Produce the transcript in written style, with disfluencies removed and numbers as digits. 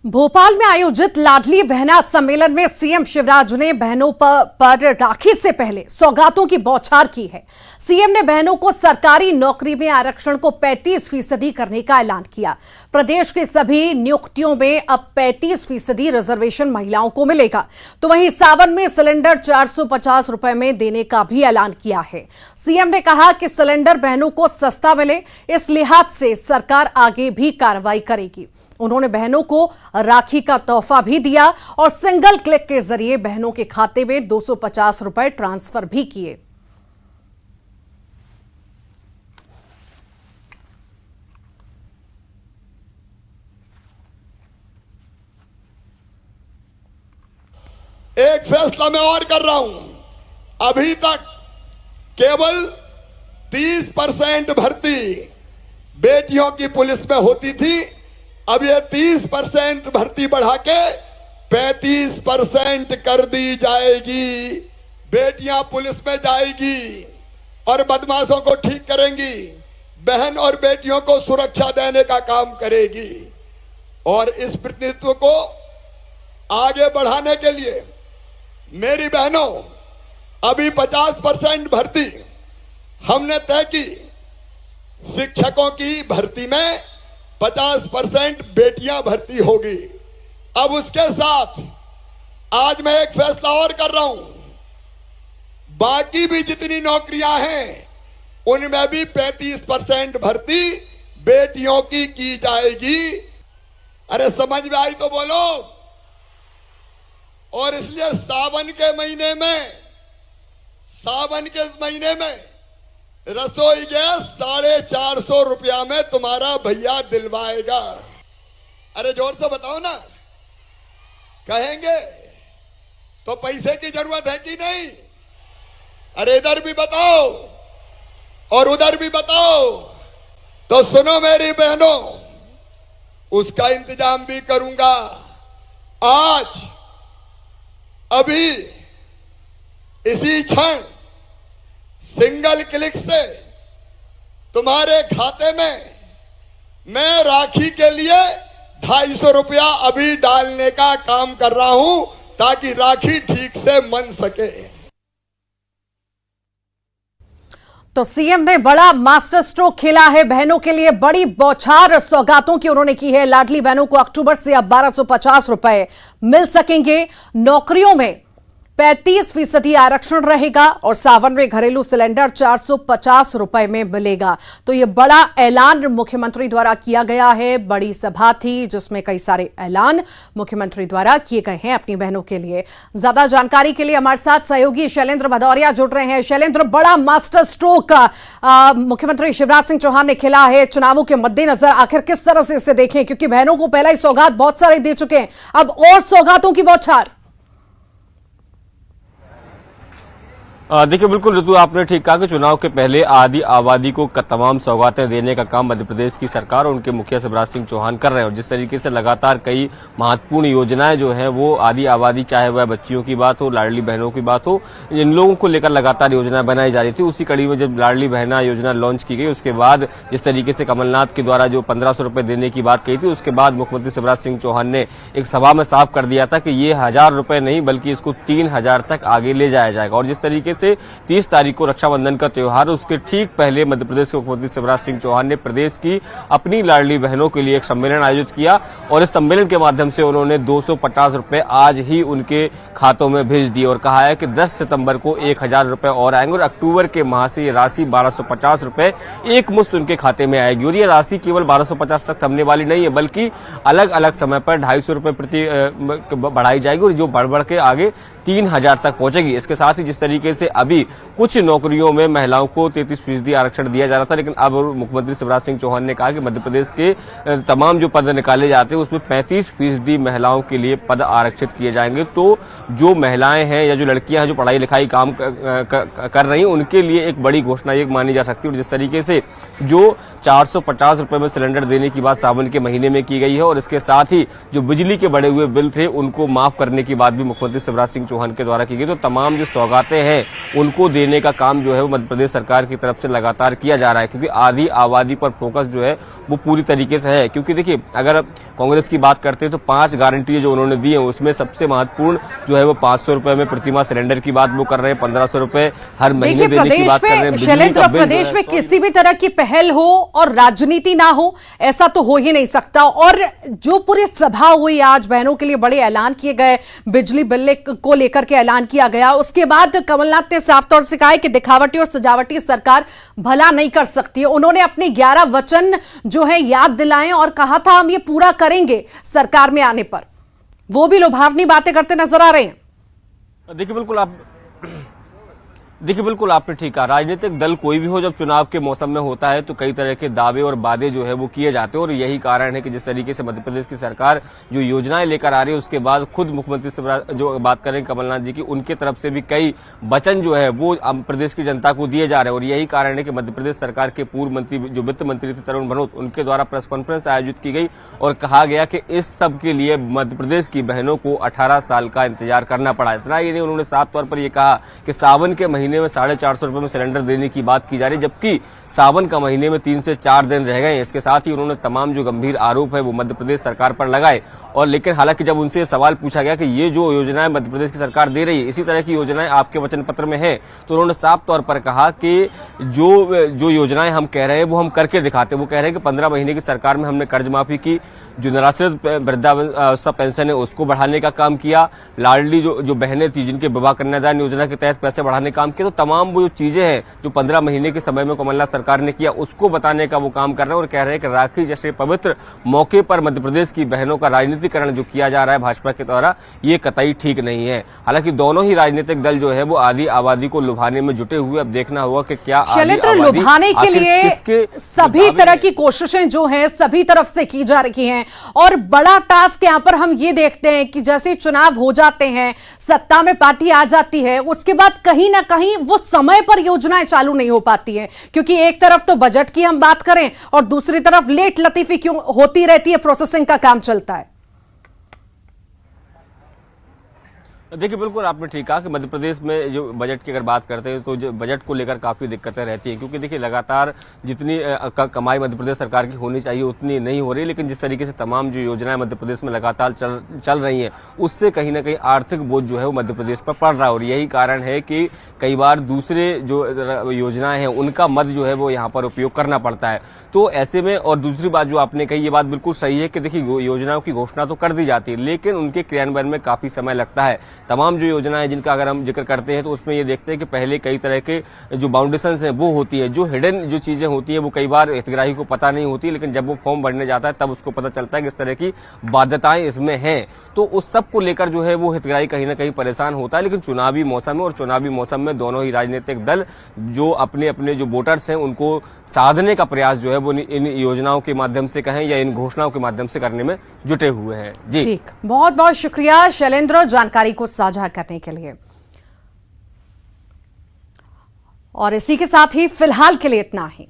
भोपाल में आयोजित लाडली बहना सम्मेलन में सीएम शिवराज ने बहनों पर राखी से पहले सौगातों की बौछार की है। सीएम ने बहनों को सरकारी नौकरी में आरक्षण को 35% करने का ऐलान किया। प्रदेश के सभी नियुक्तियों में अब 35% रिजर्वेशन महिलाओं को मिलेगा। तो वहीं सावन में सिलेंडर 450 रुपए में देने का भी ऐलान किया है। सीएम ने कहा कि सिलेंडर बहनों को सस्ता मिले, इस लिहाज से सरकार आगे भी कार्रवाई करेगी। उन्होंने बहनों को राखी का तोहफा भी दिया और सिंगल क्लिक के जरिए बहनों के खाते में 250 रुपए ट्रांसफर भी किए। एक फैसला मैं और कर रहा हूं। अभी तक केवल 30% भर्ती बेटियों की पुलिस में होती थी। अब ये 30% भर्ती बढ़ा के 35% कर दी जाएगी। बेटियां पुलिस में जाएगी और बदमाशों को ठीक करेंगी, बहन और बेटियों को सुरक्षा देने का काम करेगी। और इस प्रतिनिधित्व को आगे बढ़ाने के लिए मेरी बहनों, अभी 50% भर्ती हमने तय की। शिक्षकों की भर्ती में 50% बेटियां भर्ती होगी। अब उसके साथ आज मैं एक फैसला और कर रहा हूं। बाकी भी जितनी नौकरियां हैं उनमें भी 35% भर्ती बेटियों की जाएगी। अरे समझ में आई तो बोलो। और इसलिए सावन के महीने में रसोई गैस 450 रुपया में तुम्हारा भैया दिलवाएगा। अरे जोर से बताओ ना, कहेंगे तो पैसे की जरूरत है कि नहीं? अरे इधर भी बताओ और उधर भी बताओ। तो सुनो मेरी बहनों, उसका इंतजाम भी करूंगा। आज अभी इसी क्षण सिंगल क्लिक से तुम्हारे खाते में मैं राखी के लिए 250 रुपया अभी डालने का काम कर रहा हूं, ताकि राखी ठीक से बन सके। तो सीएम ने बड़ा मास्टर स्ट्रोक खेला है। बहनों के लिए बड़ी बौछार सौगातों की उन्होंने की है। लाडली बहनों को अक्टूबर से अब 1250 रुपए मिल सकेंगे। नौकरियों में 35% आरक्षण रहेगा और सावन में घरेलू सिलेंडर 450 रुपए में मिलेगा। तो यह बड़ा ऐलान मुख्यमंत्री द्वारा किया गया है। बड़ी सभा थी जिसमें कई सारे ऐलान मुख्यमंत्री द्वारा किए गए हैं अपनी बहनों के लिए। ज्यादा जानकारी के लिए हमारे साथ सहयोगी शैलेंद्र भदौरिया जुड़ रहे हैं। शैलेंद्र, बड़ा मास्टर स्ट्रोक मुख्यमंत्री शिवराज सिंह चौहान ने खेला है चुनावों के मद्देनजर। आखिर किस तरह से इसे देखें, क्योंकि बहनों को पहला ही सौगात बहुत सारे दे चुके हैं, अब और सौगातों की बौछार। देखिए, बिल्कुल ऋतु, आपने ठीक कहा कि चुनाव के पहले आदि आबादी को तमाम सौगातें देने का काम मध्य प्रदेश की सरकार और उनके मुखिया शिवराज सिंह चौहान कर रहे हैं। और जिस तरीके से लगातार कई महत्वपूर्ण योजनाएं जो हैं वो आदि आबादी, चाहे वह बच्चियों की बात हो, लाडली बहनों की बात हो, इन लोगों को लेकर लगातार योजनाएं बनाई जा रही थी। उसी कड़ी में जब लाडली बहना योजना लॉन्च की गई, उसके बाद जिस तरीके से कमलनाथ के द्वारा जो 1500 रुपए देने की बात कही थी, उसके बाद मुख्यमंत्री शिवराज सिंह चौहान ने एक सभा में साफ कर दिया था कि ये 1000 रुपए नहीं बल्कि इसको 3000 तक आगे ले जाया जाएगा। और जिस तरीके से 30 तारीख को रक्षाबंधन का त्योहार, उसके ठीक पहले मध्य प्रदेश के मुख्यमंत्री शिवराज सिंह चौहान ने प्रदेश की अपनी लाडली बहनों के लिए एक सम्मेलन आयोजित किया और इस सम्मेलन के माध्यम से उन्होंने 250 रुपए आज ही उनके खातों में भेज दिए और कहा है कि 10 सितंबर को 1000 रुपए और आएंगे और अक्टूबर के माह से ये राशि 1250 रुपए एक मुश्त उनके खाते में आएगी। और ये राशि केवल 1250 तक थमने वाली नहीं है, बल्कि अलग अलग समय पर 250 रुपए प्रति बढ़ाई जाएगी और जो बढ़ बढ़ के आगे 3000 तक पहुंचेगी। इसके साथ ही जिस तरीके से अभी कुछ नौकरियों में महिलाओं को 33% आरक्षण दिया जा रहा था, लेकिन अब मुख्यमंत्री शिवराज सिंह चौहान ने कहा कि मध्य प्रदेश के तमाम जो पद निकाले जाते हैं उसमें 35% महिलाओं के लिए पद आरक्षित किए जाएंगे। तो जो महिलाएं हैं या जो लड़कियां हैं जो पढ़ाई लिखाई काम कर रही हैं, उनके लिए एक बड़ी घोषणा ये मानी जा सकती है। और जिस तरीके से जो 450 रुपए में सिलेंडर देने की बात सावन के महीने में की गई है और इसके साथ ही जो बिजली के बढ़े हुए बिल थे उनको माफ करने की बात भी मुख्यमंत्री शिवराज सिंह चौहान के द्वारा की गई। तो तमाम जो सौगातें हैं उनको देने का काम जो है वो मध्य प्रदेश सरकार की तरफ से लगातार किया जा रहा है, क्योंकि आधी आबादी पर फोकस जो है वो पूरी तरीके से है। क्योंकि देखिए, अगर कांग्रेस की बात करते हैं तो 5 गारंटी जो उन्होंने दी है उसमें सबसे महत्वपूर्ण जो है वो 500 रुपए में प्रतिमाह सिलेंडर की बात वो कर रहे हैं, 1500 रुपए हर महीने देने की बात कर रहे हैं। शैलेंद्र, प्रदेश में किसी भी तरह की पहल हो और राजनीति ना हो, ऐसा तो हो ही नहीं सकता। और जो पूरी सभा हुई आज, बहनों के लिए बड़े ऐलान किए गए, बिजली बिल को लेकर के ऐलान किया गया, उसके बाद कमलनाथ ने साफ तौर से कहा है कि दिखावटी और सजावटी सरकार भला नहीं कर सकती। उन्होंने अपने 11 वचन जो है याद दिलाए और कहा था हम ये पूरा करेंगे सरकार में आने पर। वो भी लुभावनी बातें करते नजर आ रहे हैं। देखिए बिल्कुल आपने ठीक कहा, राजनीतिक दल कोई भी हो जब चुनाव के मौसम में होता है तो कई तरह के दावे और वादे जो है वो किए जाते हैं। और यही कारण है कि जिस तरीके से मध्य प्रदेश की सरकार जो योजनाएं लेकर आ रही है, उसके बाद खुद मुख्यमंत्री से जो बात करें कमलनाथ जी की, उनके तरफ से भी कई वचन जो है वो प्रदेश की जनता को दिए जा रहे हैं। और यही कारण है कि मध्य प्रदेश सरकार के पूर्व मंत्री जो वित्त मंत्री थे तरुण भनोत, उनके द्वारा प्रेस कॉन्फ्रेंस आयोजित की गई और कहा गया कि इस सब के लिए मध्य प्रदेश की बहनों को 18 साल का इंतजार करना पड़ा। इतना ही नहीं, उन्होंने साफ तौर पर यह कहा कि सावन के महीने में 450 रुपए में सिलेंडर देने की बात की जा रही है, जबकि सावन का महीने में 3 से 4 दिन रह गए। इसके साथ ही उन्होंने तमाम जो गंभीर आरोप है वो मध्य प्रदेश सरकार पर लगाए। और लेकिन हालांकि जब उनसे सवाल पूछा गया कि ये जो योजनाएं मध्य प्रदेश की सरकार दे रही है, इसी तरह की योजनाएं आपके वचन पत्र में है, तो उन्होंने साफ तौर पर कहा कि जो योजनाएं हम कह रहे हैं वो हम करके दिखाते हैं। वो कह रहे हैं कि 15 महीने की सरकार में हमने कर्ज माफी की, जो निराश्रित वृद्धावस्था पेंशन है उसको बढ़ाने का काम किया, लाडली जो बहनें थी जिनके विवाह कन्यादान योजना के तहत पैसे बढ़ाने का काम किया। तो तमाम वो जो चीजें हैं जो 15 महीने के समय में कमलनाथ सरकार ने किया, उसको बताने का वो काम कर रहे हैं। और कह रहे हैं कि राखी जैसे पवित्र मौके पर मध्य प्रदेश की बहनों का राजनीतिकरण जो किया जा रहा है भाजपा के द्वारा, ये कतई ठीक नहीं है। हालांकि दोनों ही राजनीतिक दल जो है वो आधी आबादी को लुभाने में जुटे हुए। अब देखना होगा कि क्या शैलेंद्र, लुभाने के लिए सभी तरह की कोशिशें जो हैं सभी तरफ से की जा रही हैं। और बड़ा टास्क यहां पर हम ये देखते हैं कि जैसे चुनाव हो जाते हैं, सत्ता में पार्टी आ जाती है, उसके बाद कहीं ना कहीं वो समय पर योजनाएं चालू नहीं हो पाती हैं। क्योंकि एक तरफ तो बजट की हम बात करें और दूसरी तरफ लेट लतीफी क्यों होती रहती है, प्रोसेसिंग का काम चलता है। देखिए बिल्कुल आपने ठीक कहा कि मध्य प्रदेश में जो बजट की अगर बात करते हैं तो जो बजट को लेकर काफी दिक्कतें रहती हैं, क्योंकि देखिए लगातार जितनी कमाई मध्य प्रदेश सरकार की होनी चाहिए उतनी नहीं हो रही। लेकिन जिस तरीके से तमाम जो योजनाएं मध्य प्रदेश में लगातार चल रही हैं, उससे कहीं ना कहीं आर्थिक बोझ जो है वो मध्य प्रदेश पर पड़ रहा है। और यही कारण है कि कई बार दूसरे जो योजनाएं हैं उनका मद जो है वो यहाँ पर उपयोग करना पड़ता है। तो ऐसे में, और दूसरी बात जो आपने कही, ये बात बिल्कुल सही है कि देखिए योजनाओं की घोषणा तो कर दी जाती है, लेकिन उनके क्रियान्वयन में काफी समय लगता है। तमाम जो योजनाएं जिनका अगर हम जिक्र करते हैं तो उसमें ये देखते हैं कि पहले कई तरह के जो बाउंडेशंस हैं वो होती है, जो हिडन जो चीजें होती है वो कई बार हितग्राही को पता नहीं होती, लेकिन जब वो फॉर्म भरने जाता है तब उसको पता चलता है कि इस तरह की बाध्यताएं इसमें हैं। तो उस सब को लेकर जो है वो हितग्राही कहीं ना कहीं परेशान होता है। लेकिन चुनावी मौसम है और चुनावी मौसम में दोनों ही राजनीतिक दल जो अपने अपने जो वोटर्स हैं उनको साधने का प्रयास जो है वो इन योजनाओं के माध्यम से कहें या इन घोषणाओं के माध्यम से करने में जुटे हुए हैं। जी ठीक, बहुत बहुत शुक्रिया शैलेंद्र जानकारी को साझा करने के लिए। और इसी के साथ ही फिलहाल के लिए इतना ही।